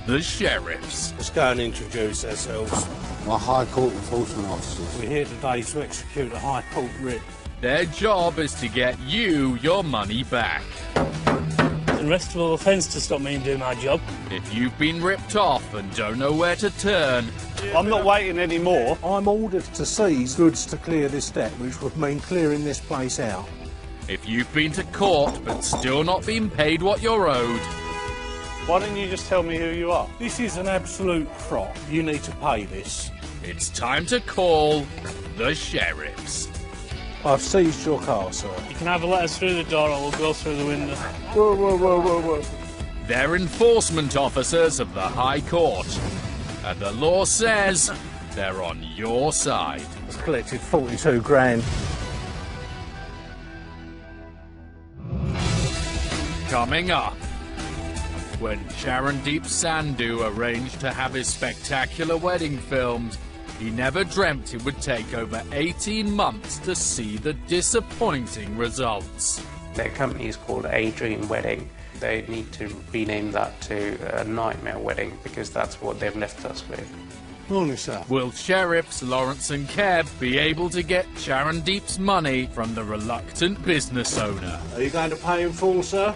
the sheriffs. Let's go and introduce ourselves. We're High Court enforcement officers. We're here today to execute a High Court writ. Their job is to get you your money back. Arrestable offence to stop me doing my job. If you've been ripped off and don't know where to turn, I'm not waiting anymore. I'm ordered to seize goods to clear this debt, which would mean clearing this place out. if you've been to court but still not been paid what you're owed, Why don't you just tell me who you are? This is an absolute crop. You need to pay this. it's time to call the sheriffs. I've seized your car, sir. You can either let us through the door or we'll go through the window. Whoa, whoa, whoa, whoa, whoa. They're enforcement officers of the High Court, and the law says they're on your side. I've collected 42 grand. Coming up, when Charandeep Sandhu arranged to have his spectacular wedding filmed, he never dreamt it would take over 18 months to see the disappointing results. Their company is called A Dream Wedding. They need to rename that to a Nightmare Wedding because that's what they've left us with. Morning, sir. Will sheriffs Lawrence and Kev be able to get Charandeep's money from the reluctant business owner? Are you going to pay in full, sir?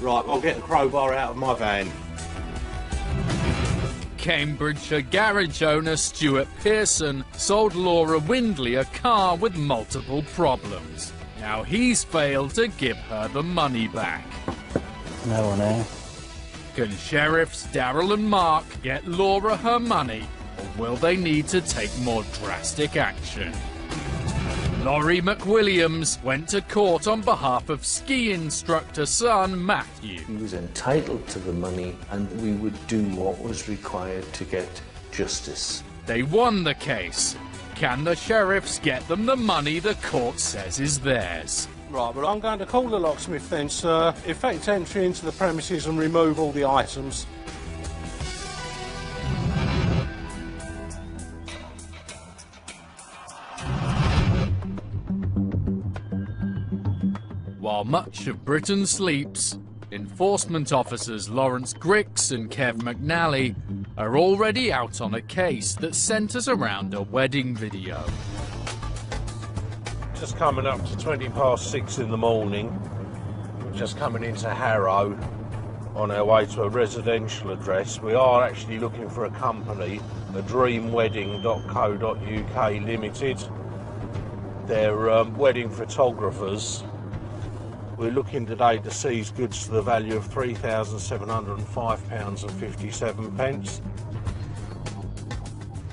Right, I'll get the crowbar out of my van. Cambridgeshire garage owner Stuart Pearson sold Laura Windley a car with multiple problems. Now he's failed to give her the money back. No one here. Can sheriffs Daryl and Mark get Laura her money, or will they need to take more drastic action? Laurie McWilliams went to court on behalf of ski instructor son Matthew. He was entitled to the money and we would do what was required to get justice. They won the case. Can the sheriffs get them the money the court says is theirs? Right, well, I'm going to call the locksmith then, sir. Effect entry into the premises and remove all the items. While much of Britain sleeps, enforcement officers Lawrence Grix and Kev McNally are already out on a case that centres around a wedding video. Just coming up to 6:20 in the morning. We're just coming into Harrow on our way to a residential address. We are actually looking for a company, a dreamwedding.co.uk Limited. They're wedding photographers. We're looking today to seize goods to the value of £3,705.57.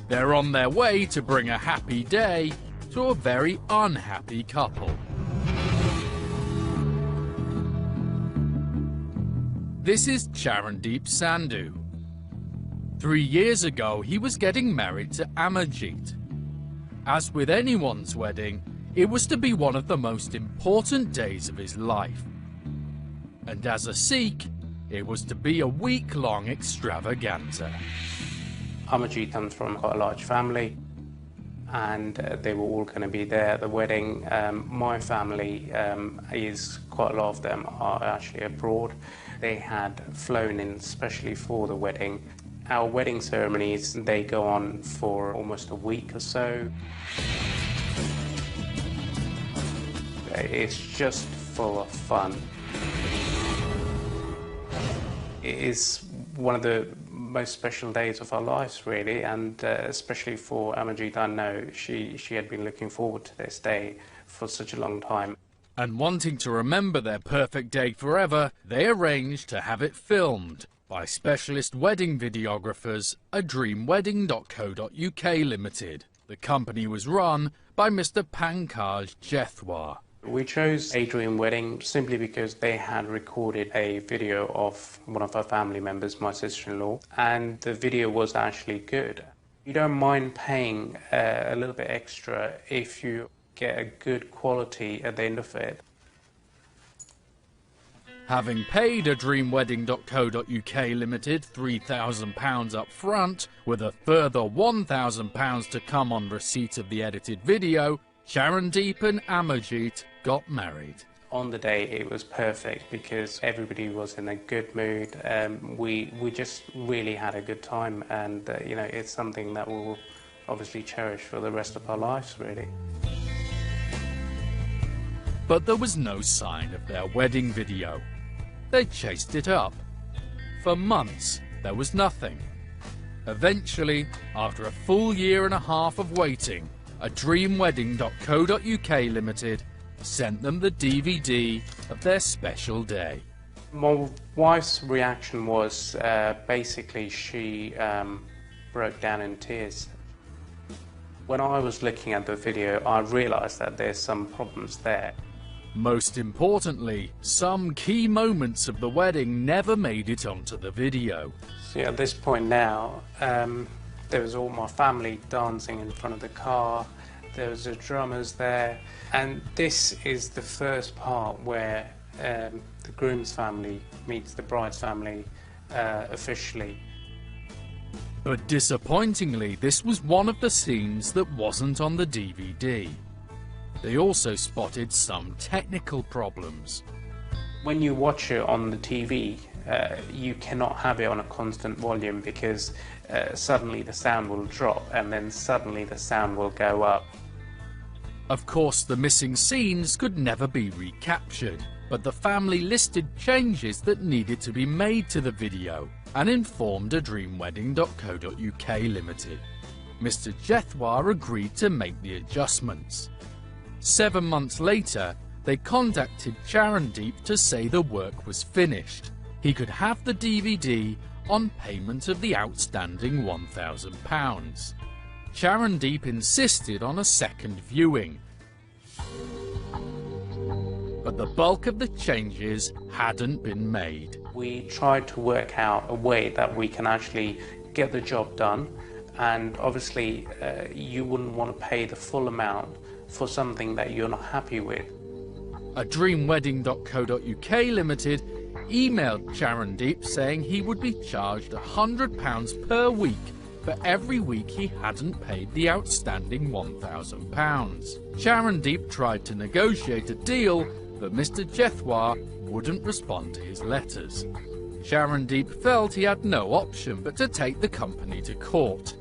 They're on their way to bring a happy day to a very unhappy couple. This is Charandeep Sandhu. 3 years ago, he was getting married to Amarjeet. As with anyone's wedding, it was to be one of the most important days of his life. And as a Sikh, it was to be a week-long extravaganza. Amarjeet comes from quite a large family, and they were all going to be there at the wedding. My family is quite a lot of them are actually abroad. They had flown in especially for the wedding. Our wedding ceremonies, they go on for almost a week or so. It's just full of fun. It is one of the most special days of our lives, really, and especially for Amarjeet. I know she had been looking forward to this day for such a long time. And wanting to remember their perfect day forever, they arranged to have it filmed by specialist wedding videographers, a dreamwedding.co.uk Limited. The company was run by Mr. Pankaj Jethwar. We chose A Dream Wedding simply because they had recorded a video of one of our family members, my sister-in-law, and the video was actually good. You don't mind paying a little bit extra if you get a good quality at the end of it. Having paid a dreamwedding.co.uk Limited £3,000 up front, with a further £1,000 to come on receipt of the edited video, Charandeep and Amarjeet got married. On the day it was perfect because everybody was in a good mood. We just really had a good time, and you know, it's something that we'll obviously cherish for the rest of our lives, really. But there was no sign of their wedding video. They chased it up. For months, there was nothing. Eventually, after a full year and a half of waiting, a dreamwedding.co.uk Limited sent them the DVD of their special day. My wife's reaction was basically she broke down in tears. When I was looking at the video, I realised that there's some problems there. Most importantly, some key moments of the wedding never made it onto the video. So at this point now, there was all my family dancing in front of the car. There was the drummers there, and this is the first part where the groom's family meets the bride's family officially. But disappointingly, this was one of the scenes that wasn't on the DVD. They also spotted some technical problems. When you watch it on the TV, you cannot have it on a constant volume because suddenly the sound will drop and then suddenly the sound will go up. Of course, the missing scenes could never be recaptured, but the family listed changes that needed to be made to the video and informed a dreamwedding.co.uk Limited. Mr. Jethwar agreed to make the adjustments. 7 months later, they contacted Charandeep to say the work was finished. He could have the DVD on payment of the outstanding £1,000. Charandeep insisted on a second viewing. But the bulk of the changes hadn't been made. We tried to work out a way that we can actually get the job done, and obviously you wouldn't want to pay the full amount for something that you're not happy with. A dreamwedding.co.uk Limited emailed Charandeep saying he would be charged £100 per week for every week he hadn't paid the outstanding £1,000. Charandeep tried to negotiate a deal, but Mr. Jethwar wouldn't respond to his letters. Charandeep felt he had no option but to take the company to court.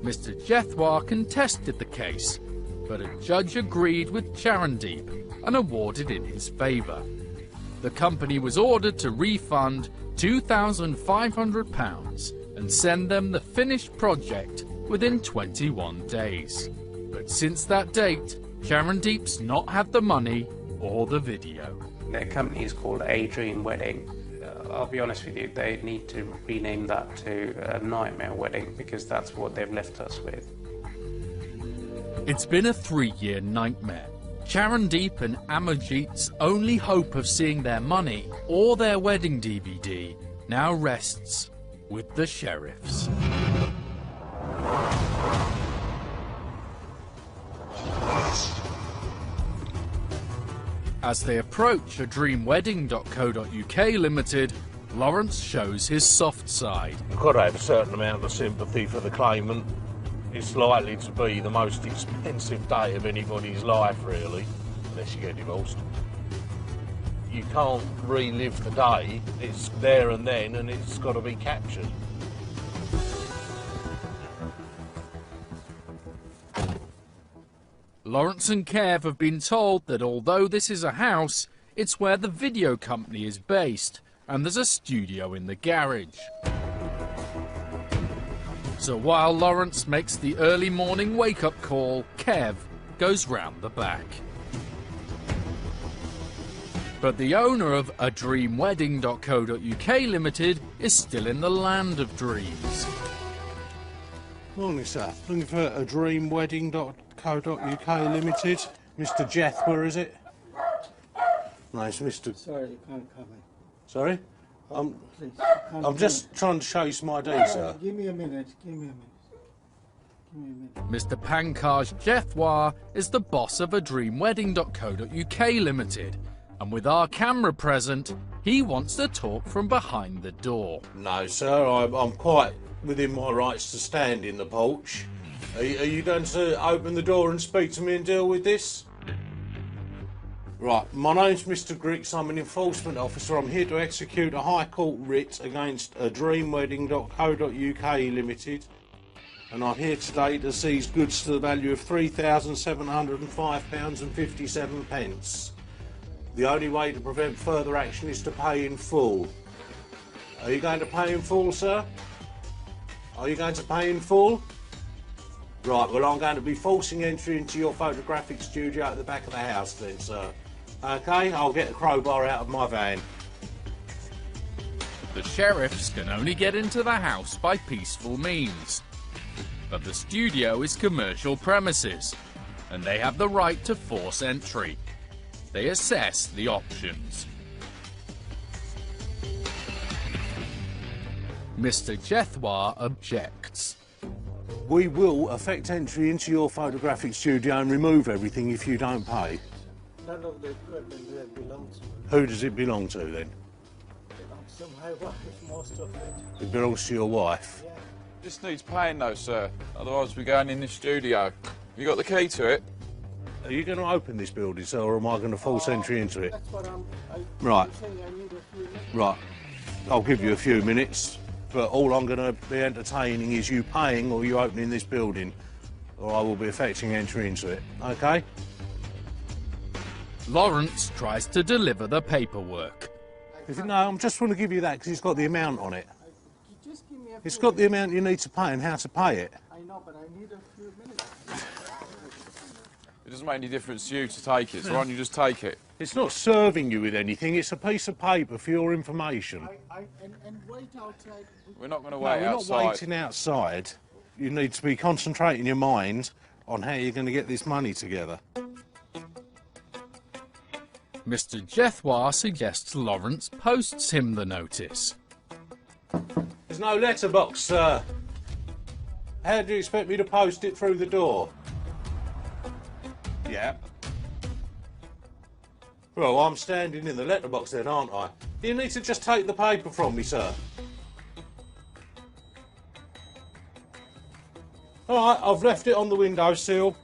Mr. Jethwar contested the case, but a judge agreed with Charandeep and awarded in his favour. The company was ordered to refund £2,500 and send them the finished project within 21 days. But since that date, Charandeep's not had the money or the video. Their company is called A Dream Wedding. I'll be honest with you, they need to rename that to a Nightmare Wedding because that's what they've left us with. It's been a 3-year nightmare. Charandeep and Amarjeet's only hope of seeing their money or their wedding DVD now rests with the sheriffs. As they approach a dreamwedding.co.uk Limited, Lawrence shows his soft side. You've got to have a certain amount of sympathy for the claimant. It's likely to be the most expensive day of anybody's life, really, unless you get divorced. You can't relive the day. It's there and then, and it's got to be captured. Lawrence and Kev have been told that although this is a house, it's where the video company is based, and there's a studio in the garage. So while Lawrence makes the early morning wake-up call, Kev goes round the back. But the owner of a dreamwedding.co.uk Limited is still in the land of dreams. Morning, sir. Looking for a dreamwedding.co.uk Limited. Mr. Jethwar, is it? No, it's Mr. Sorry, you can't come in. Sorry? Please, I'm just trying to show you some ID, sir. Give me a minute. Give me a minute. Give me a minute. Mr. Pankaj Jethwar is the boss of a dreamwedding.co.uk Limited, and with our camera present, he wants to talk from behind the door. No, sir. I'm quite within my rights to stand in the porch. Are you going to open the door and speak to me and deal with this? Right, my name's Mr. Griggs. I'm an enforcement officer. I'm here to execute a High Court writ against dreamwedding.co.uk Limited. And I'm here today to seize goods to the value of £3,705.57. The only way to prevent further action is to pay in full. Are you going to pay in full, sir? Are you going to pay in full? Right, well, I'm going to be forcing entry into your photographic studio at the back of the house then, sir. Okay, I'll get a crowbar out of my van. The sheriffs can only get into the house by peaceful means. But the studio is commercial premises, and they have the right to force entry. They assess the options. Mr. Jethwar objects. We will effect entry into your photographic studio and remove everything if you don't pay. None of the equipment that belongs to me. Who does it belong to then? Belongs to my wife, most of it. It belongs to your wife. Yeah. This needs paying though, sir. Otherwise we're going in the studio. You got the key to it? Are you going to open this building, sir, or am I going to force entry into it? That's what Right. I'm saying. I need a few minutes. Right. I'll give you a few minutes, but all I'm going to be entertaining is you paying or you opening this building, or I will be effecting entry into it. Okay? Lawrence tries to deliver the paperwork. No, I'm just want to give you that because it's got the amount on it. Just give me a few It's got the minutes. amount you need to pay and how to pay it. I know, but I need a few minutes. It doesn't make any difference to you to take it, so why don't you just take it? It's not serving you with anything, it's a piece of paper for your information. And wait outside. We're not going to No, wait we're outside. not waiting outside. You need to be concentrating your mind on how you're going to get this money together. Mr. Jethwar suggests Lawrence posts him the notice. There's no letterbox, sir. How do you expect me to post it through the door? Yeah. Well, I'm standing in the letterbox then, aren't I? You need to just take the paper from me, sir. All right, I've left it on the windowsill.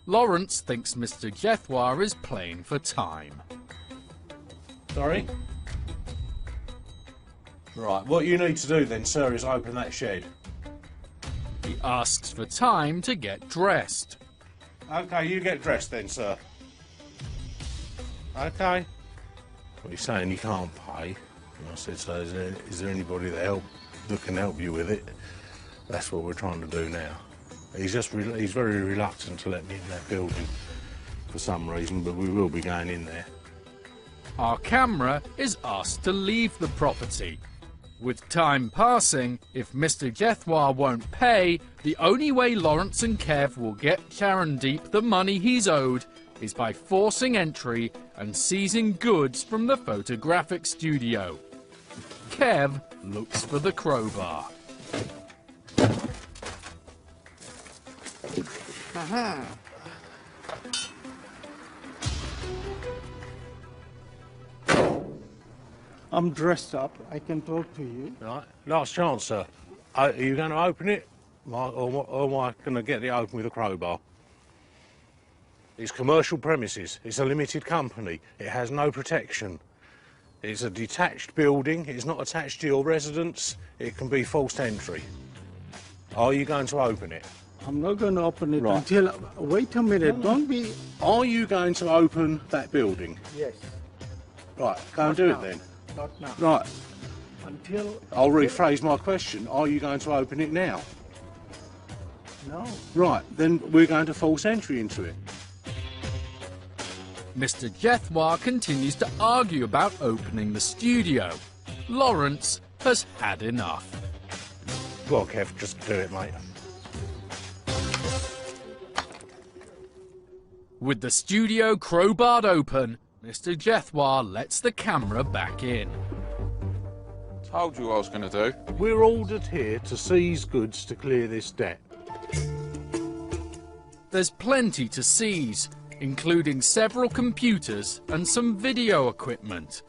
Lawrence thinks Mr. Jethwar is playing for time. Sorry? Right, what you need to do then, sir, is open that shed. He asks for time to get dressed. Okay, you get dressed then, sir. Okay. Well, you're saying you can't pay. And I said, so is there anybody that can help you with it? That's what we're trying to do now. He's very reluctant to let me in that building for some reason, but we will be going in there. Our camera is asked to leave the property. With time passing, if Mr. Jethwar won't pay, the only way Lawrence and Kev will get Charandeep the money he's owed is by forcing entry and seizing goods from the photographic studio. Kev looks for the crowbar. I'm dressed up. I can talk to you. Right, last chance, sir. Are you going to open it, or am I going to get it open with a crowbar? It's commercial premises. It's a limited company. It has no protection. It's a detached building. It's not attached to your residence. It can be forced entry. Are you going to open it? I'm not going to open it Right. until... Wait a minute. Don't be... Are you going to open that building? Yes. Right, go and do it then. Not now. Right, Until... I'll rephrase my question. Are you going to open it now? No. Right, then we're going to force entry into it. Mr. Jethwar continues to argue about opening the studio. Lawrence has had enough. Go on, Kev, just do it, mate. With the studio crowbarred open, Mr. Jethwar lets the camera back in. Told you what I was going to do. We're ordered here to seize goods to clear this debt. There's plenty to seize, including several computers and some video equipment.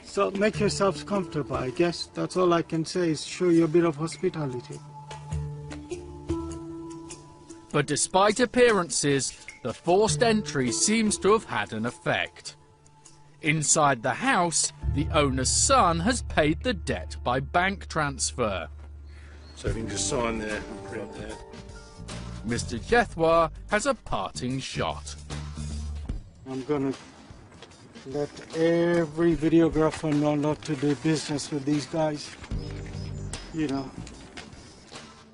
So make yourselves comfortable. I guess that's all I can say is show you a bit of hospitality. But despite appearances, The forced entry seems to have had an effect. Inside the house, the owner's son has paid the debt by bank transfer. So you can just sign there and print there. Mr. Jethwa has a parting shot. I'm gonna let every videographer know not to do business with these guys. You know.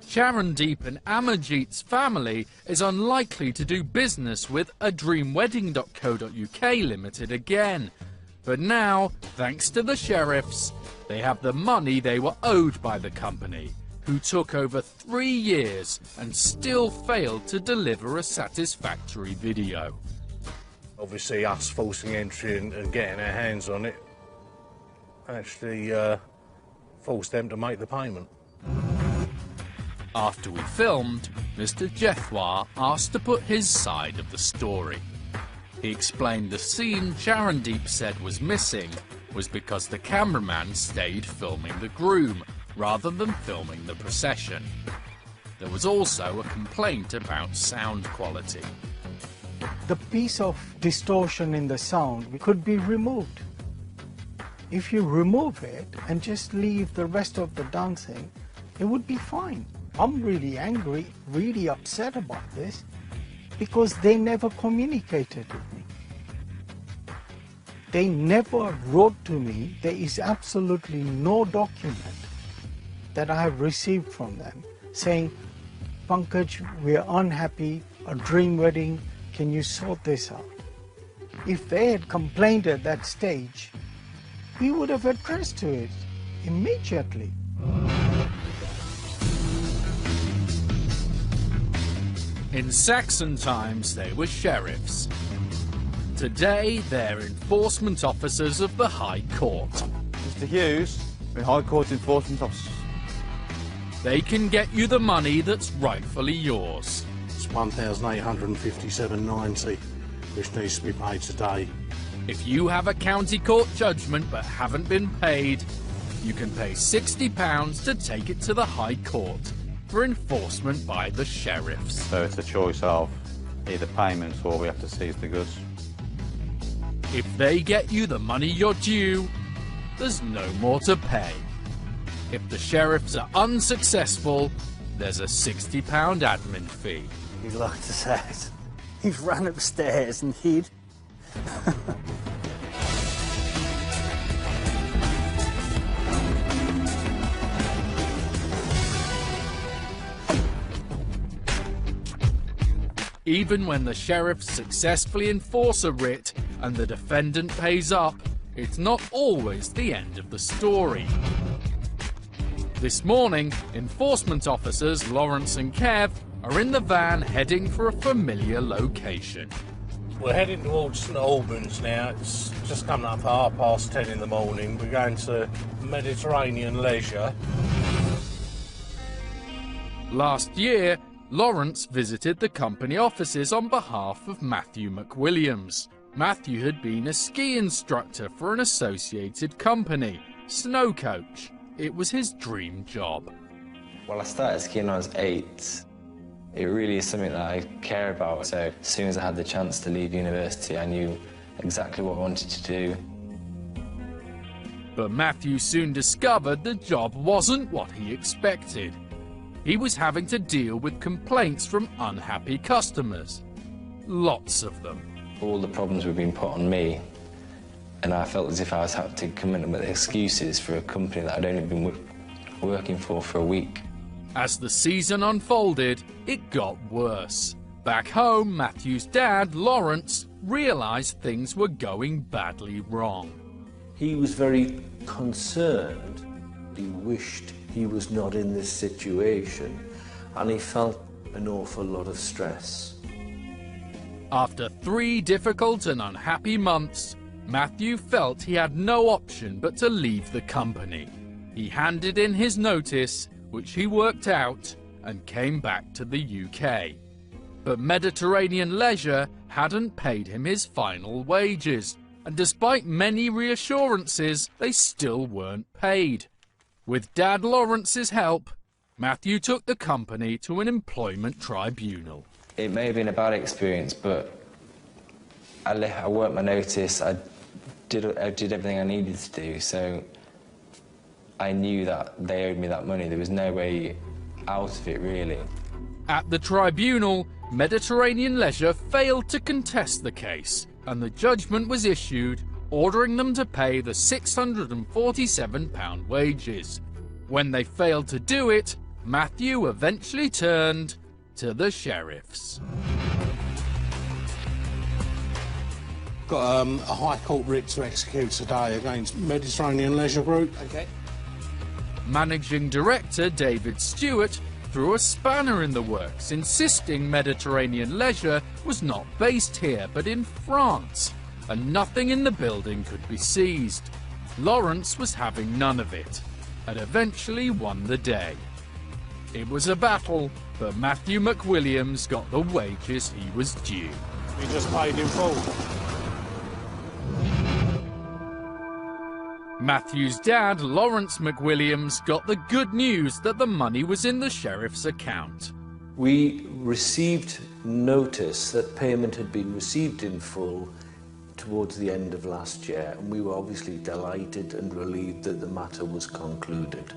Charandeep and Amarjeet's family is unlikely to do business with adreamwedding.co.uk Limited again. But now, thanks to the sheriffs, they have the money they were owed by the company, who took over 3 years and still failed to deliver a satisfactory video. Obviously us forcing entry and getting our hands on it actually forced them to make the payment. After we filmed, Mr. Jethwa asked to put his side of the story. He explained the scene Charandeep said was missing was because the cameraman stayed filming the groom rather than filming the procession. There was also a complaint about sound quality. The piece of distortion in the sound could be removed. If you remove it and just leave the rest of the dancing, it would be fine. I'm really angry, really upset about this because they never communicated with me. They never wrote to me. There is absolutely no document that I have received from them saying, Pankaj, we're unhappy, a dream wedding, can you sort this out? If they had complained at that stage, we would have addressed to it immediately. In Saxon times, they were sheriffs. Today, they're enforcement officers of the High Court. Mr. Hughes, we're High Court enforcement officers. They can get you the money that's rightfully yours. It's £1,857.90, which needs to be paid today. If you have a county court judgment but haven't been paid, you can pay £60 to take it to the High Court for enforcement by the sheriffs. So it's a choice of either payments or we have to seize the goods. If they get you the money you're due, there's no more to pay. If the sheriffs are unsuccessful, there's a £60 admin fee. He locked us out. He ran upstairs and hid. Even when the sheriffs successfully enforce a writ and the defendant pays up, it's not always the end of the story. This morning, enforcement officers Lawrence and Kev are in the van heading for a familiar location. We're heading towards St Albans now. It's just coming up at 10:30 in the morning. We're going to Mediterranean Leisure. Last year, Lawrence visited the company offices on behalf of Matthew McWilliams. Matthew had been a ski instructor for an associated company, Snow Coach. It was his dream job. Well, I started skiing when I was 8. It really is something that I care about, so as soon as I had the chance to leave university, I knew exactly what I wanted to do. But Matthew soon discovered the job wasn't what he expected. He was having to deal with complaints from unhappy customers. Lots of them. All the problems were being put on me, and I felt as if I was having to come in with excuses for a company that I'd only been working for a week. As the season unfolded, it got worse. Back home, Matthew's dad, Lawrence, realised things were going badly wrong. He was very concerned. He wished he was not in this situation, and he felt an awful lot of stress. After 3 difficult and unhappy months, Matthew felt he had no option but to leave the company. He handed in his notice, which he worked out, and came back to the UK. But Mediterranean Leisure hadn't paid him his final wages, and despite many reassurances, they still weren't paid. With Dad Lawrence's help, Matthew took the company to an employment tribunal. It may have been a bad experience, but I worked my notice, I did everything I needed to do, so I knew that they owed me that money. There was no way out of it, really. At the tribunal, Mediterranean Leisure failed to contest the case, and the judgment was issued ordering them to pay the £647 wages. When they failed to do it, Matthew eventually turned to the sheriffs. Got a High Court writ to execute today against Mediterranean Leisure Group. Okay. Managing Director David Stewart threw a spanner in the works, insisting Mediterranean Leisure was not based here but in France, and nothing in the building could be seized. Lawrence was having none of it, and eventually won the day. It was a battle, but Matthew McWilliams got the wages he was due. We just paid in full. Matthew's dad, Lawrence McWilliams, got the good news that the money was in the sheriff's account. We received notice that payment had been received in full towards the end of last year, and we were obviously delighted and relieved that the matter was concluded.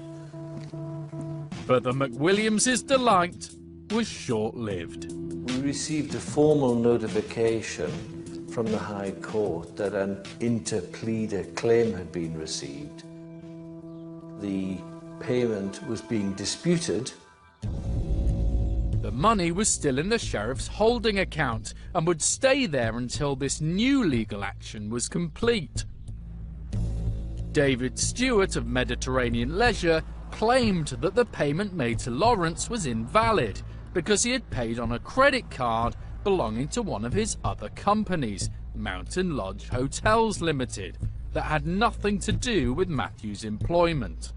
But the McWilliams' delight was short-lived. We received a formal notification from the High Court that an interpleader claim had been received. The payment was being disputed. The money was still in the sheriff's holding account and would stay there until this new legal action was complete. David Stewart of Mediterranean Leisure claimed that the payment made to Lawrence was invalid because he had paid on a credit card belonging to one of his other companies, Mountain Lodge Hotels Limited, that had nothing to do with Matthew's employment.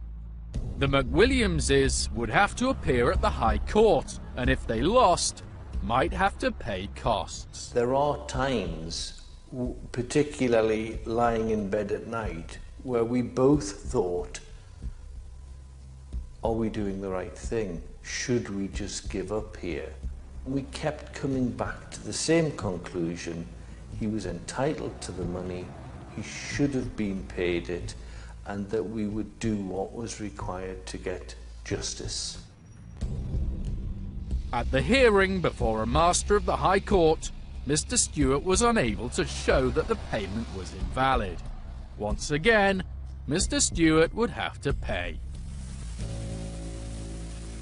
The McWilliamses would have to appear at the High Court, and if they lost, might have to pay costs. There are times, particularly lying in bed at night, where we both thought, are we doing the right thing? Should we just give up here? We kept coming back to the same conclusion. He was entitled to the money, he should have been paid it, and that we would do what was required to get justice. At the hearing before a master of the High Court, Mr. Stewart was unable to show that the payment was invalid. Once again, Mr. Stewart would have to pay.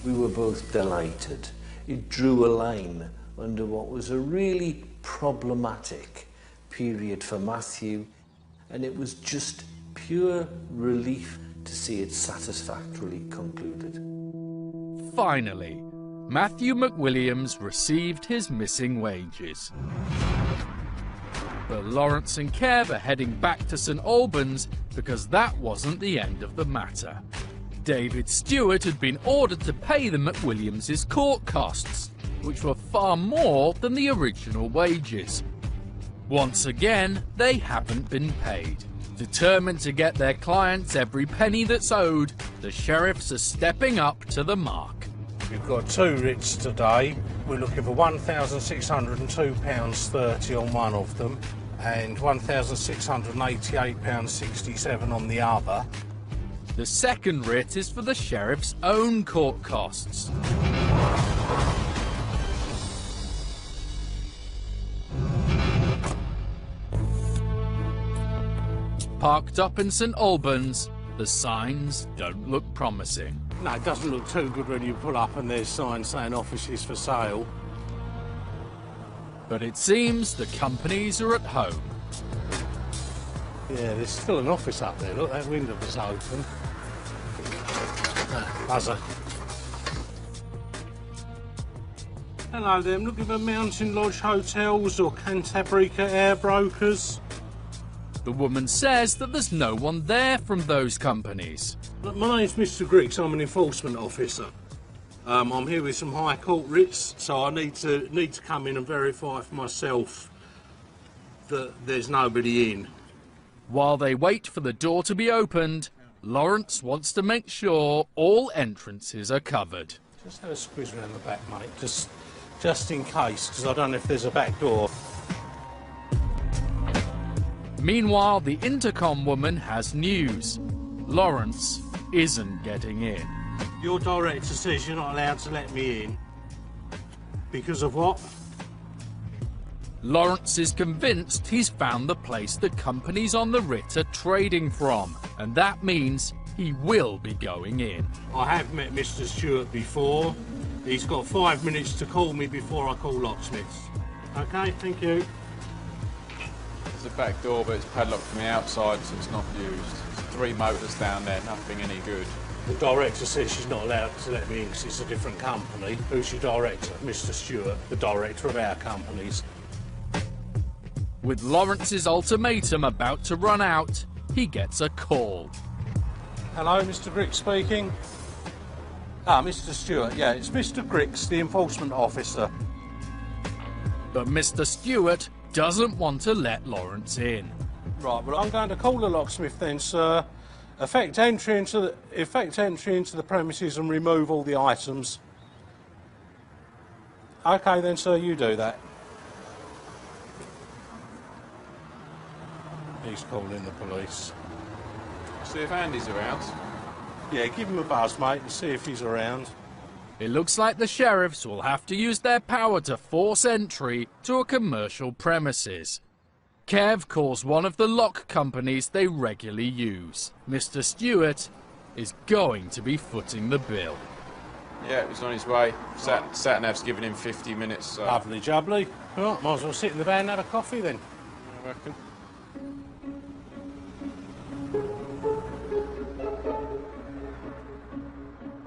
We were both delighted. It drew a line under what was a really problematic period for Matthew, and it was just pure relief to see it satisfactorily concluded. Finally, Matthew McWilliams received his missing wages. But Lawrence and Kev are heading back to St Albans because that wasn't the end of the matter. David Stewart had been ordered to pay the McWilliams' court costs, which were far more than the original wages. Once again, they haven't been paid. Determined to get their clients every penny that's owed, the sheriffs are stepping up to the mark. We've got two writs today. We're looking for £1,602.30 on one of them and £1,688.67 on the other. The second writ is for the sheriff's own court costs. Parked up in St Albans, the signs don't look promising. No, it doesn't look too good when you pull up and there's signs saying offices for sale. But it seems the companies are at home. Yeah, there's still an office up there. Look, that window was open. Buzzer. Hello there, I'm looking for Mountain Lodge Hotels or Cantabrica Air Brokers. The woman says that there's no one there from those companies. Look, my name's Mr. Griggs, I'm an enforcement officer. I'm here with some High Court writs, so I need to come in and verify for myself that there's nobody in. While they wait for the door to be opened, Lawrence wants to make sure all entrances are covered. Just have a squeeze around the back, mate. Just just in case, because I don't know if there's a back door. Meanwhile, the intercom woman has news. Lawrence isn't getting in. Your director says you're not allowed to let me in. Because of what? Lawrence is convinced he's found the place the companies on the writ are trading from, and that means he will be going in. I have met Mr. Stewart before. He's got 5 minutes to call me before I call locksmiths. Okay, thank you. There's a back door, but it's padlocked from the outside, so it's not used. There's 3 motors down there, nothing any good. The director says she's not allowed to let me in because it's a different company. Who's your director? Mr. Stewart, the director of our companies. With Lawrence's ultimatum about to run out, he gets a call. Hello, Mr. Griggs speaking. Ah, Mr. Stewart, yeah, it's Mr. Griggs, the enforcement officer. But Mr. Stewart doesn't want to let Lawrence in. Right, well, I'm going to call the locksmith then, sir. Effect entry into the premises and remove all the items. Okay then, sir, you do that. He's calling the police. See if Andy's around. Yeah, give him a buzz, mate, and see if he's around. It looks like the sheriffs will have to use their power to force entry to a commercial premises. Kev calls one of the lock companies they regularly use. Mr. Stewart is going to be footing the bill. Yeah, he's on his way. Sat-nav's giving him 50 minutes. So. Lovely jubbly. Well, might as well sit in the van and have a coffee then. I reckon.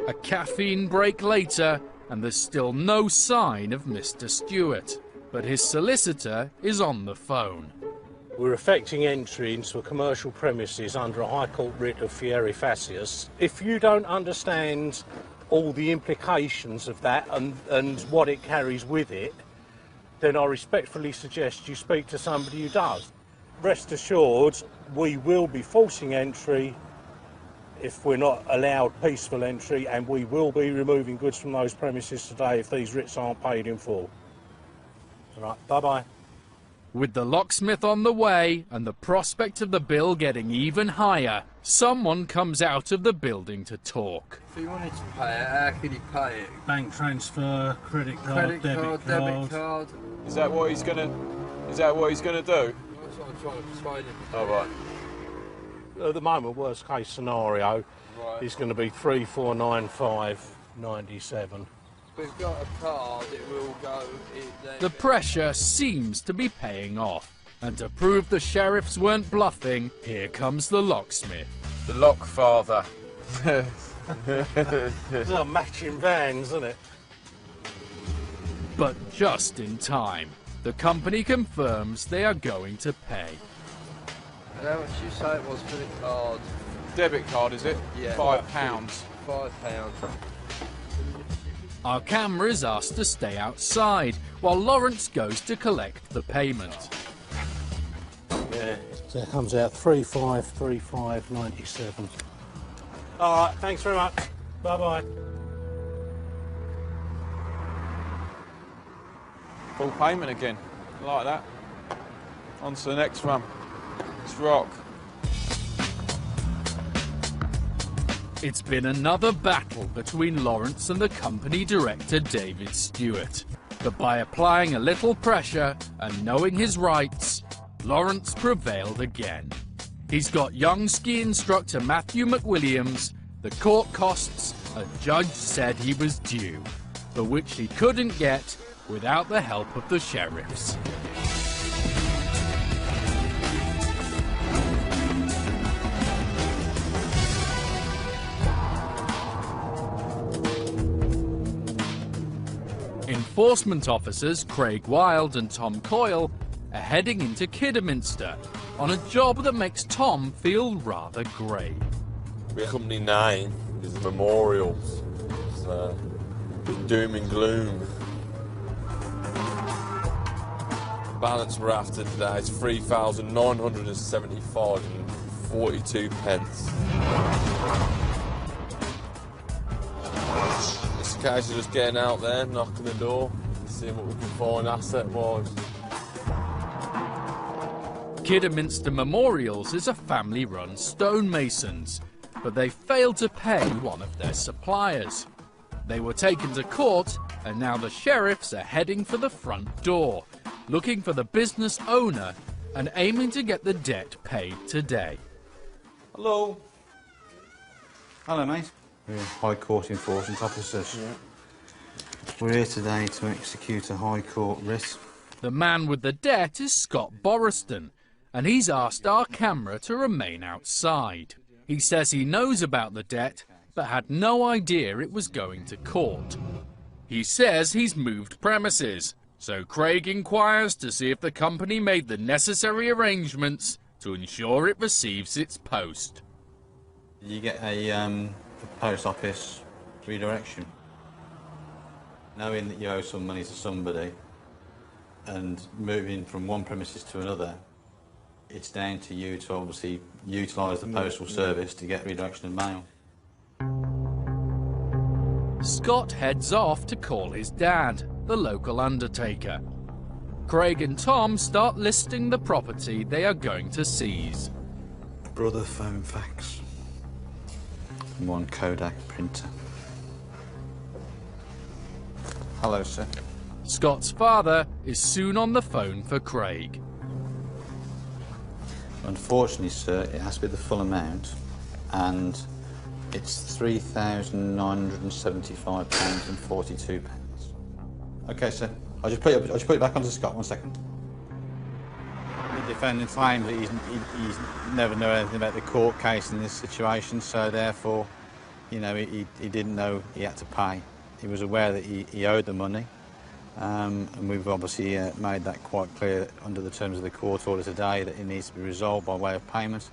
A caffeine break later, and there's still no sign of Mr. Stewart. But his solicitor is on the phone. We're effecting entry into a commercial premises under a High Court writ of fieri facias. If you don't understand all the implications of that and what it carries with it, then I respectfully suggest you speak to somebody who does. Rest assured, we will be forcing entry if we're not allowed peaceful entry, and we will be removing goods from those premises today if these writs aren't paid in full. All right, bye-bye. With the locksmith on the way and the prospect of the bill getting even higher, someone comes out of the building to talk. If you wanted to pay it, how could you pay it? Bank transfer, credit card, debit card. Is that what he's gonna do? That's what I'm trying to persuade him. Oh, right. At the moment, worst case scenario is going to be 3495.97. We've got a card, it will go. The pressure seems to be paying off. And to prove the sheriffs weren't bluffing, here comes the locksmith. The lock father. These are matching vans, isn't it? But just in time. The company confirms they are going to pay. And how much you say it was for the card? Debit card, is it? Yeah. £5. £5. Our camera is asked to stay outside, while Lawrence goes to collect the payment. Yeah, so it comes out 3535.97. All right, thanks very much. Bye-bye. Full payment again. Like that. On to the next one. Let's rock. It's been another battle between Lawrence and the company director David Stewart. But by applying a little pressure and knowing his rights, Lawrence prevailed again. He's got young ski instructor Matthew McWilliams the court costs a judge said he was due, but which he couldn't get without the help of the sheriffs. Enforcement officers Craig Wilde and Tom Coyle are heading into Kidderminster on a job that makes Tom feel rather grey. Company 9 is the memorials. It's doom and gloom. The balance we're after today is £3,975.42. It's a case of just getting out there, knocking the door, seeing what we can find asset-wise. Kidderminster Memorials is a family-run stonemasons, but they failed to pay one of their suppliers. They were taken to court, and now the sheriffs are heading for the front door, looking for the business owner and aiming to get the debt paid today. Hello. Hello, mate. We're High Court Enforcement Officers. Yeah. We're here today to execute a High Court writ. The man with the debt is Scott Boriston, and he's asked our camera to remain outside. He says he knows about the debt, but had no idea it was going to court. He says he's moved premises, so Craig inquires to see if the company made the necessary arrangements to ensure it receives its post. You get a post office redirection. Knowing that you owe some money to somebody and moving from one premises to another, it's down to you to obviously utilise the postal service to get redirection of mail. Scott heads off to call his dad, the local undertaker. Craig and Tom start listing the property they are going to seize. Brother phone fax. And one Kodak printer. Hello, sir. Scott's father is soon on the phone for Craig. Unfortunately, sir, it has to be the full amount, and it's £3,975.42. Okay, sir. I'll just put it back onto Scott. 1 second. The defendant claims that he's never known anything about the court case in this situation, so therefore, you know, he didn't know he had to pay. He was aware that he owed the money, and we've obviously made that quite clear under the terms of the court order today that it needs to be resolved by way of payment.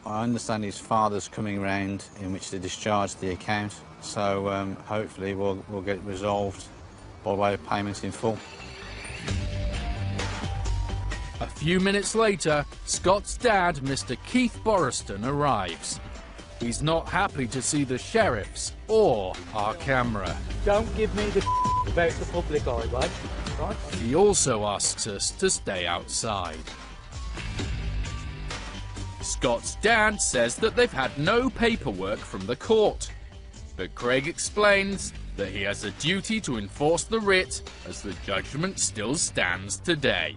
I understand his father's coming around in which to discharge the account, so hopefully we'll get it resolved by way of payment in full. A few minutes later, Scott's dad, Mr. Keith Boriston, arrives. He's not happy to see the sheriffs or our camera. Don't give me the about the public highway, right? He also asks us to stay outside. Scott's dad says that they've had no paperwork from the court, but Craig explains that he has a duty to enforce the writ as the judgment still stands today.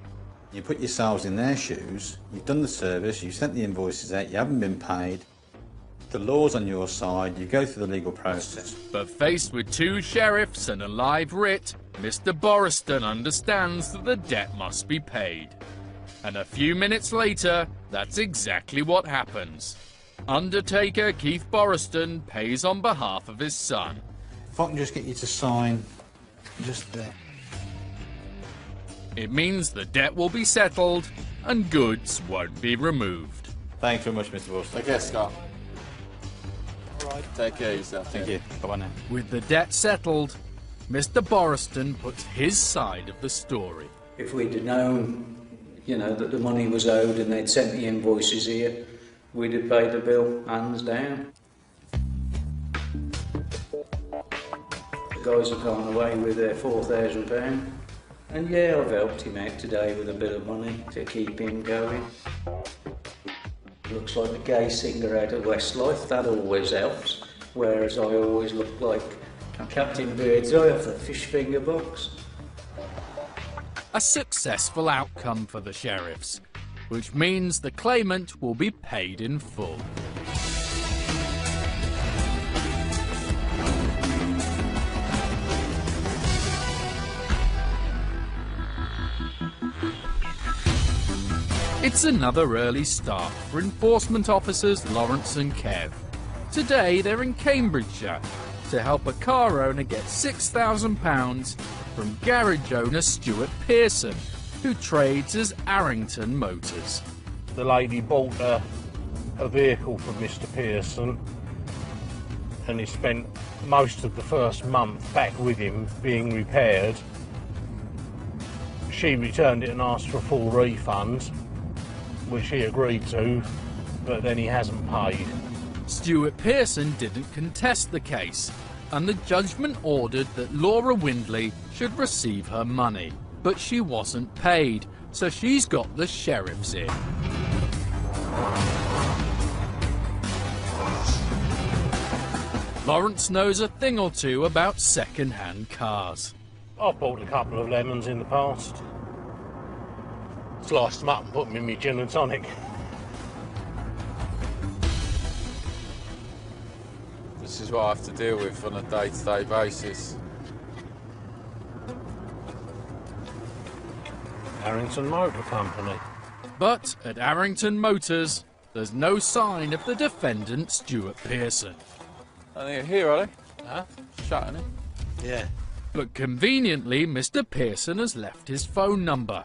You put yourselves in their shoes, you've done the service, you've sent the invoices out, you haven't been paid. The law's on your side, you go through the legal process. But faced with 2 sheriffs and a live writ, Mr. Boriston understands that the debt must be paid. And a few minutes later, that's exactly what happens. Undertaker Keith Boriston pays on behalf of his son. If I can just get you to sign just there. It means the debt will be settled and goods won't be removed. Thanks very much, Mr. Wilson. Take care, Scott. Right. Take care of yourself. Thank you. Bye-bye now. With the debt settled, Mr. Boriston puts his side of the story. If we'd have known, you know, that the money was owed and they'd sent the invoices here, we'd have paid the bill hands down. The guys have gone away with their £4,000. And yeah, I've helped him out today with a bit of money to keep him going. Looks like the gay singer out of Westlife, that always helps. Whereas I always look like Captain Birdseye off the fish finger box. A successful outcome for the sheriffs, which means the claimant will be paid in full. It's another early start for enforcement officers Lawrence and Kev. Today they're in Cambridgeshire to help a car owner get £6,000 from garage owner Stuart Pearson, who trades as Arrington Motors. The lady bought a vehicle from Mr. Pearson, and he spent most of the first month back with him being repaired. She returned it and asked for a full refund, which he agreed to, but then he hasn't paid. Stuart Pearson didn't contest the case, and the judgment ordered that Laura Windley should receive her money. But she wasn't paid, so she's got the sheriffs in. Lawrence knows a thing or two about second-hand cars. I've bought a couple of lemons in the past. Sliced them up and put them in my gin and tonic. This is what I have to deal with on a day-to-day basis. Harrington Motor Company. But at Arrington Motors, there's no sign of the defendant, Stuart Pearson. I think here, are they? Huh? Shutting it. Yeah. But conveniently, Mr. Pearson has left his phone number.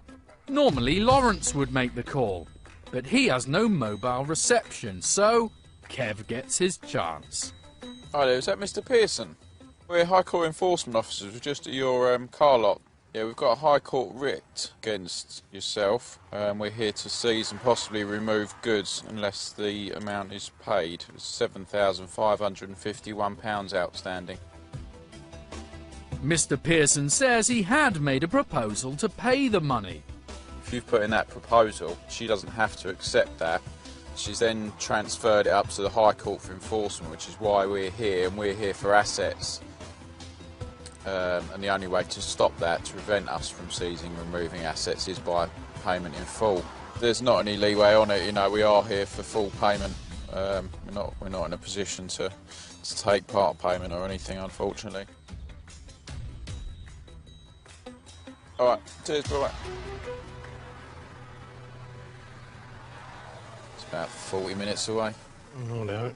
Normally, Lawrence would make the call, but he has no mobile reception, so Kev gets his chance. Hi there, is that Mr. Pearson? We're High Court enforcement officers. We're just at your car lot. Yeah, we've got a High Court writ against yourself. We're here to seize and possibly remove goods unless the amount is paid. It's £7,551 outstanding. Mr. Pearson says he had made a proposal to pay the money. If you've put in that proposal, she doesn't have to accept that. She's then transferred it up to the High Court for enforcement, which is why we're here, and we're here for assets. And the only way to stop that, to prevent us from seizing and removing assets, is by payment in full. There's not any leeway on it, you know, we are here for full payment. We're not in a position to take part payment or anything, unfortunately. Alright, cheers, bye-bye. It's about 40 minutes away. Oh, no.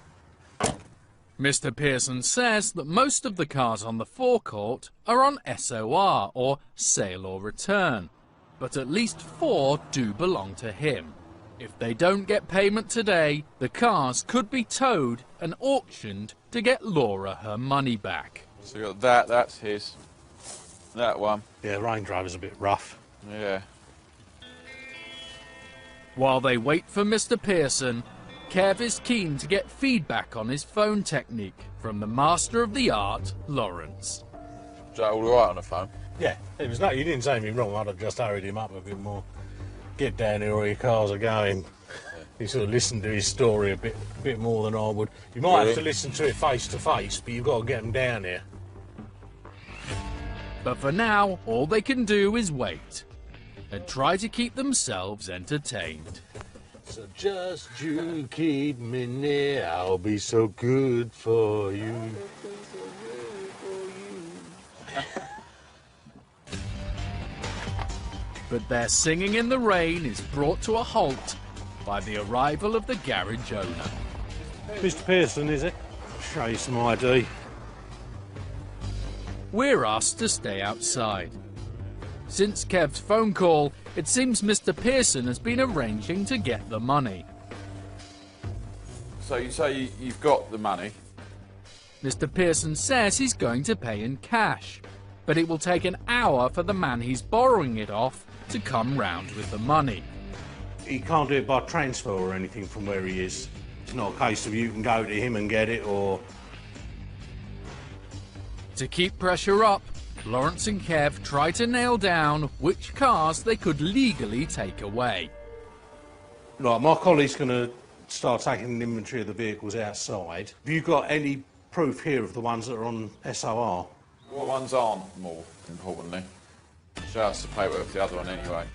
Mr. Pearson says that most of the cars on the forecourt are on SOR, or sale or return, but at least 4 do belong to him. If they don't get payment today, the cars could be towed and auctioned to get Laura her money back. So you got that, that's his. That one. Yeah, Range Rover's a bit rough. Yeah. While they wait for Mr. Pearson, Kev is keen to get feedback on his phone technique from the master of the art, Lawrence. Is that all right on the phone? Yeah, it was no, you didn't say anything wrong. I'd have just hurried him up a bit more. Get down here where your cars are going. You sort of listen to his story a bit more than I would. You might have to listen to it face to face, but you've got to get them down here. But for now, all they can do is wait and try to keep themselves entertained. So just you keep me near, I'll be so good for you. But their singing in the rain is brought to a halt by the arrival of the garage owner. Mr. Pearson, is it? I'll show you some ID. We're asked to stay outside. Since Kev's phone call, it seems Mr. Pearson has been arranging to get the money. So you say you've got the money? Mr. Pearson says he's going to pay in cash, but it will take an hour for the man he's borrowing it off to come round with the money. He can't do it by transfer or anything from where he is. It's not a case of you can go to him and get it, or... To keep pressure up, Lawrence and Kev try to nail down which cars they could legally take away. Right, my colleague's going to start taking an inventory of the vehicles outside. Have you got any proof here of the ones that are on SOR? What ones aren't, more importantly? Show us the paperwork for the other one anyway.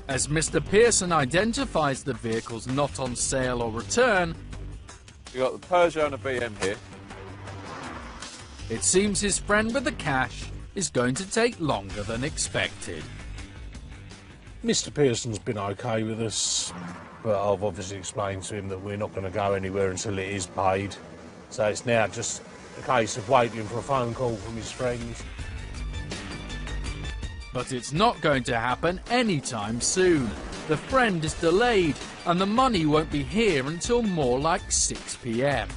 As Mr. Pearson identifies the vehicles not on sale or return, You've got the Peugeot and a BM here. it seems his friend with the cash is going to take longer than expected. Mr. Pearson's been okay with us, but I've obviously explained to him that we're not going to go anywhere until it is paid. So it's now just a case of waiting for a phone call from his friends. But it's not going to happen anytime soon. The friend is delayed and the money won't be here until more like 6 p.m.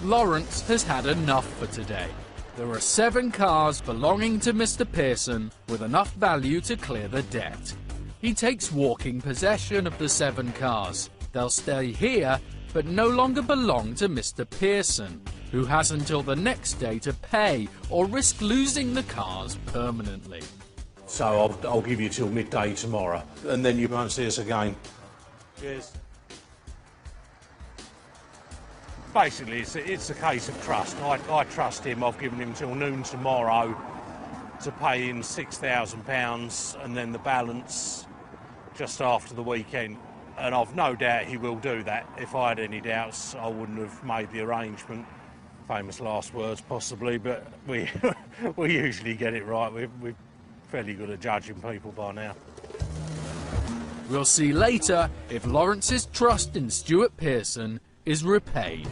Lawrence has had enough for today. There are 7 cars belonging to Mr. Pearson with enough value to clear the debt. He takes walking possession of the 7 cars. They'll stay here, but no longer belong to Mr. Pearson. who has until the next day to pay or risk losing the cars permanently. So I'll give you till midday tomorrow, and then you won't see us again. Cheers. Basically, it's a case of trust. I trust him. I've given him till noon tomorrow to pay in £6,000 and then the balance just after the weekend. And I've no doubt he will do that. If I had any doubts, I wouldn't have made the arrangement. Famous last words, possibly, but we usually get it right. We're fairly good at judging people by now. We'll see later if Lawrence's trust in Stuart Pearson is repaid.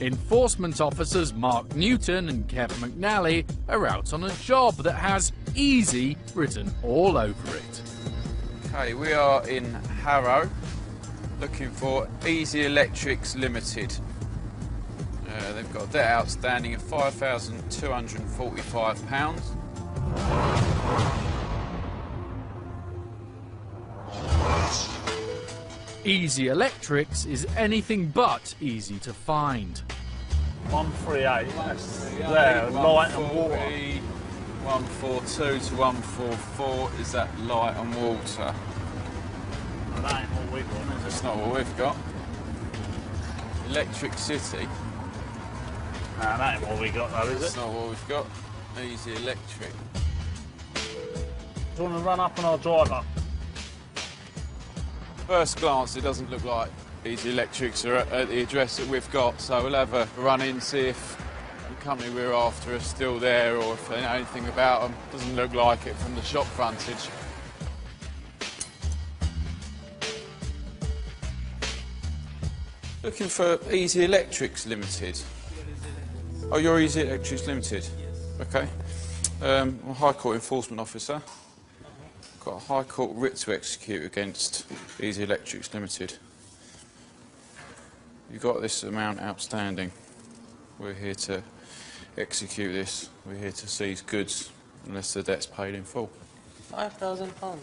Enforcement officers Mark Newton and Kev McNally are out on a job that has easy written all over it. Okay, we are in Harrow looking for Easy Electrics Limited. They've got a debt outstanding of £5,245. Easy Electrics is anything but easy to find. 138. There, light and water. 142 to 144, is that light and water? That ain't what we've got, is it? That's not what we've got. Electric City. Nah, that ain't what we got though, is it? That's not what we've got. Easy Electric. Do you want to run up and I'll drive up? First glance, it doesn't look like Easy Electrics are at the address that we've got, so we'll have a run in, see if the company we're after are still there or if they know anything about them. Doesn't look like it from the shop frontage. Looking for Easy Electrics Limited. Oh, you're Easy Electrics Limited? Okay. I'm a High Court Enforcement Officer. Got a High Court writ to execute against Easy Electrics Limited. You've got this amount outstanding. We're here to execute this. We're here to seize goods unless the debt's paid in full. £5,000.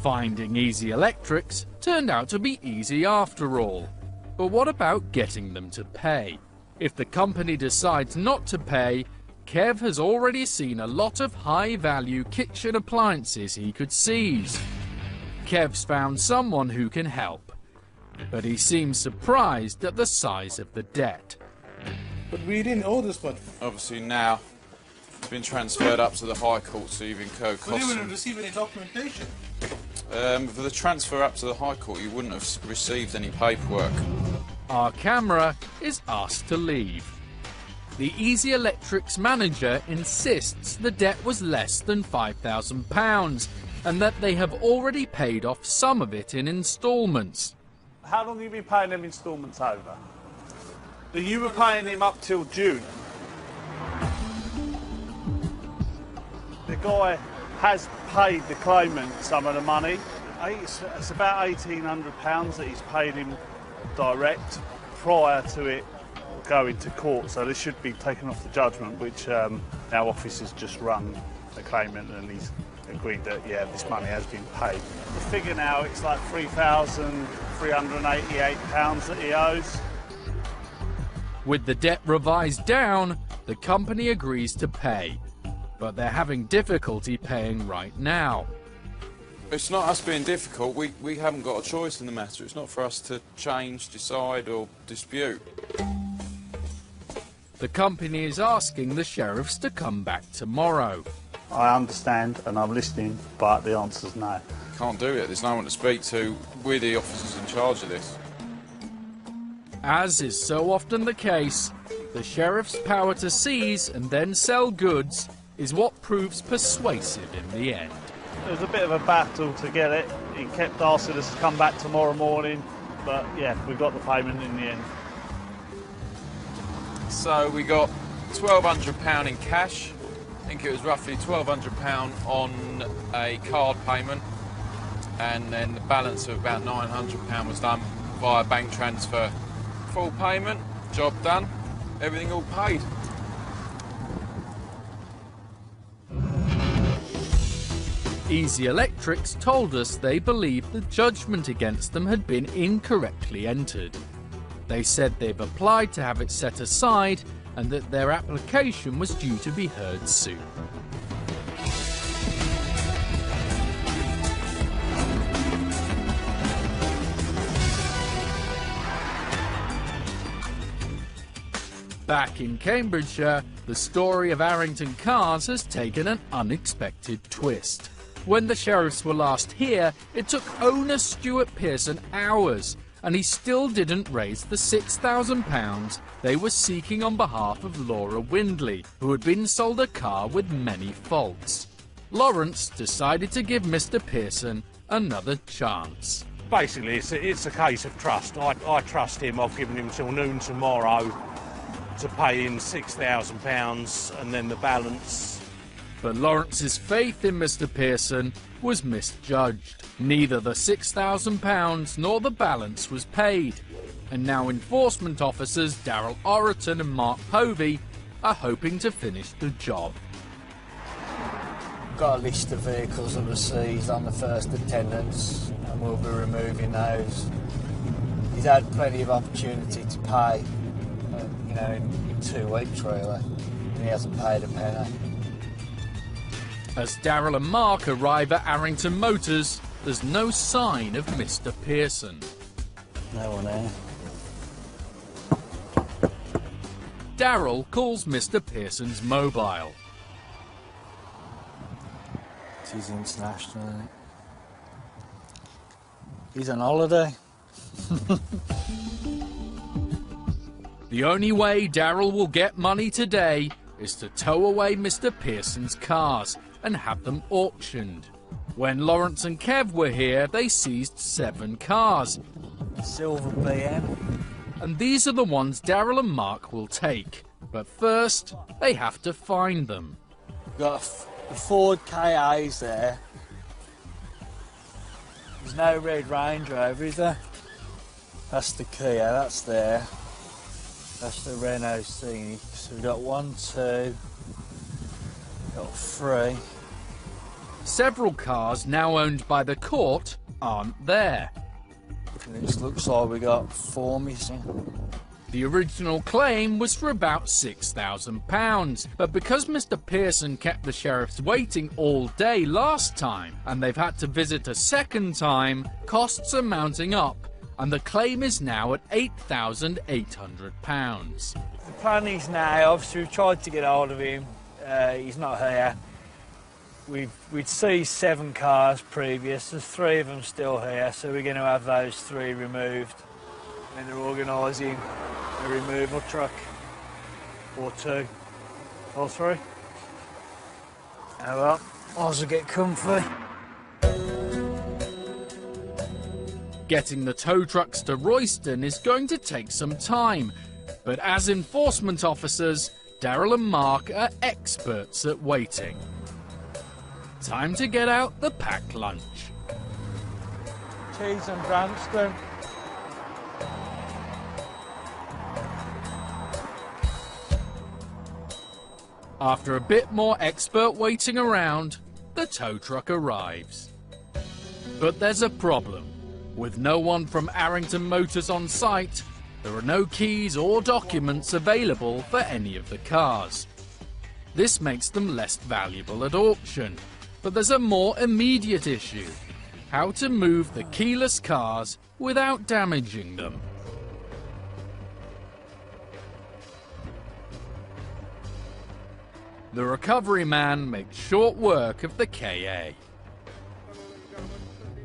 Finding Easy Electrics turned out to be easy after all. But what about getting them to pay? If the company decides not to pay, Kev has already seen a lot of high-value kitchen appliances he could seize. Kev's found someone who can help, but he seems surprised at the size of the debt. But we didn't owe this much. Obviously now it's been transferred up to the High Court, so you've incurred costs. We didn't receive any documentation. For the transfer up to the High Court, you wouldn't have received any paperwork. Our camera is asked to leave. The Easy Electrics manager insists the debt was less than £5,000 and that they have already paid off some of it in instalments. How long have you been paying them instalments over? You were paying him up till June. The guy has paid the claimant some of the money. It's about £1,800 that he's paid him direct prior to it going to court, so this should be taken off the judgment, which our office has just run the claimant and he's agreed that, yeah, this money has been paid. The figure now, it's like £3,388 that he owes. With the debt revised down, the company agrees to pay, but they're having difficulty paying right now. It's not us being difficult, we haven't got a choice in the matter. It's not for us to change, decide or dispute. The company is asking the sheriffs to come back tomorrow. I understand and I'm listening, but the answer's no. Can't do it, there's no one to speak to. We're the officers in charge of this. As is so often the case, the sheriff's power to seize and then sell goods is what proves persuasive in the end. It was a bit of a battle to get it. He kept asking us to come back tomorrow morning, but yeah, we got the payment in the end. So we got £1,200 in cash. I think it was roughly £1,200 on a card payment, and then the balance of about £900 was done via bank transfer. Full payment, job done, everything all paid. Easy Electrics told us they believed the judgment against them had been incorrectly entered. They said they've applied to have it set aside and that their application was due to be heard soon. Back in Cambridgeshire, the story of Arrington cars has taken an unexpected twist. When the sheriffs were last here, it took owner Stuart Pearson hours, and he still didn't raise the £6,000 they were seeking on behalf of Laura Windley, who had been sold a car with many faults. Lawrence decided to give Mr. Pearson another chance. Basically, it's a case of trust. I trust him. I've given him till noon tomorrow to pay in £6,000 and then the balance. But Lawrence's faith in Mr. Pearson was misjudged. Neither the £6,000 nor the balance was paid, and now enforcement officers Daryl Oraton and Mark Povey are hoping to finish the job. Got a list of vehicles that were seized on the first attendance, and we'll be removing those. He's had plenty of opportunity to pay, you know, in 2 weeks really, and he hasn't paid a penny. As Daryl and Mark arrive at Arrington Motors, there's no sign of Mr. Pearson. No one there. Daryl calls Mr. Pearson's mobile. He's international, isn't it? He's on holiday. The only way Daryl will get money today is to tow away Mr. Pearson's cars and have them auctioned. When Lawrence and Kev were here, they seized 7 cars. Silver BM. And these are the ones Daryl and Mark will take. But first, they have to find them. We've got the Ford KA's there. There's no red Range Rover, is there? That's the Kia, that's there. That's the Renault Scenic. So we've got 1, 2, got 3. Several cars now owned by the court aren't there. And it just looks like we got 4 missing. The original claim was for about £6,000, but because Mr. Pearson kept the sheriffs waiting all day last time, and they've had to visit a second time, costs are mounting up, and the claim is now at £8,800. The plan is now, obviously we've tried to get hold of him, he's not here. We'd seized 7 cars previous, there's 3 of them still here, so we're going to have those 3 removed. And they're organising a removal truck, or 2, or 3. Oh well, might as well get comfy. Getting the tow trucks to Royston is going to take some time, but as enforcement officers, Daryl and Mark are experts at waiting. Time to get out the packed lunch. Cheese and Branston. After a bit more expert waiting around, the tow truck arrives. But there's a problem. With no one from Arrington Motors on site, there are no keys or documents available for any of the cars. This makes them less valuable at auction. But there's a more immediate issue: how to move the keyless cars without damaging them. The recovery man makes short work of the KA.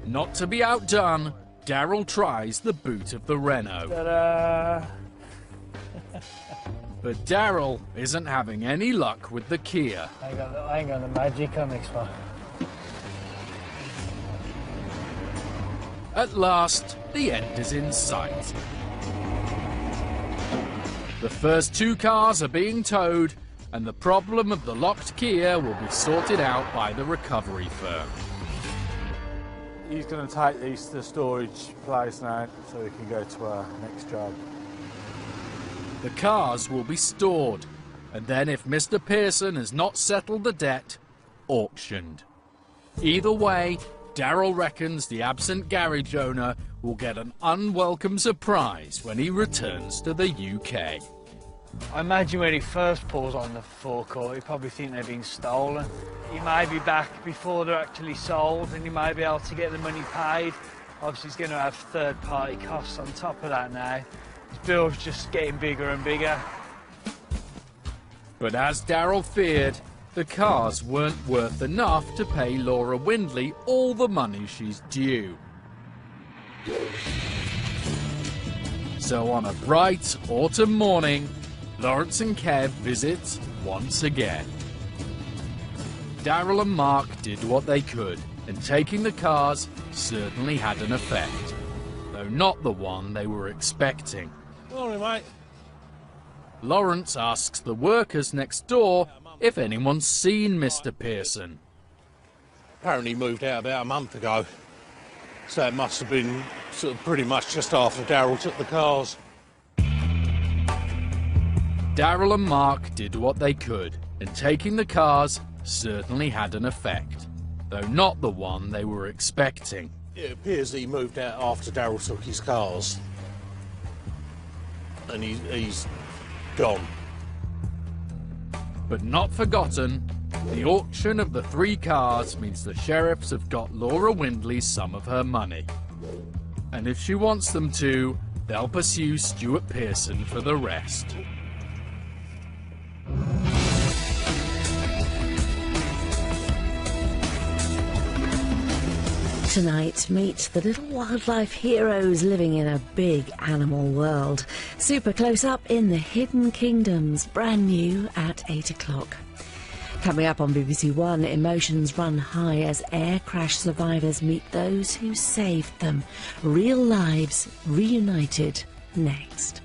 Not to be outdone, Daryl tries the boot of the Renault. Ta-da! But Daryl isn't having any luck with the Kia. I ain't got the magic on this one. At last, the end is in sight. The first 2 cars are being towed, and the problem of the locked Kia will be sorted out by the recovery firm. He's going to take these to the storage place now so we can go to our next job. The cars will be stored, and then if Mr. Pearson has not settled the debt, auctioned. Either way, Daryl reckons the absent garage owner will get an unwelcome surprise when he returns to the UK. I imagine when he first pulls on the forecourt, he probably think they've been stolen. He may be back before they're actually sold, and he may be able to get the money paid. Obviously, he's going to have third-party costs on top of that now. His bill's just getting bigger and bigger. But as Daryl feared, the cars weren't worth enough to pay Laura Windley all the money she's due. So on a bright autumn morning, Lawrence and Kev visit once again. Daryl and Mark did what they could, and taking the cars certainly had an effect, though not the one they were expecting. Morning, mate. Lawrence asks the workers next door if anyone's seen Mr. Pearson. Apparently he moved out about a month ago, so it must have been sort of pretty much just after Daryl took the cars. Daryl and Mark did what they could, and taking the cars certainly had an effect, though not the one they were expecting. It appears that he moved out after Daryl took his cars, and he's gone. But not forgotten, the auction of the 3 cars means the sheriffs have got Laura Windley some of her money. And if she wants them to, they'll pursue Stuart Pearson for the rest. Tonight, meet the little wildlife heroes living in a big animal world. Super close up in the Hidden Kingdoms, brand new at 8 o'clock. Coming up on BBC One, emotions run high as air crash survivors meet those who saved them. Real lives reunited next.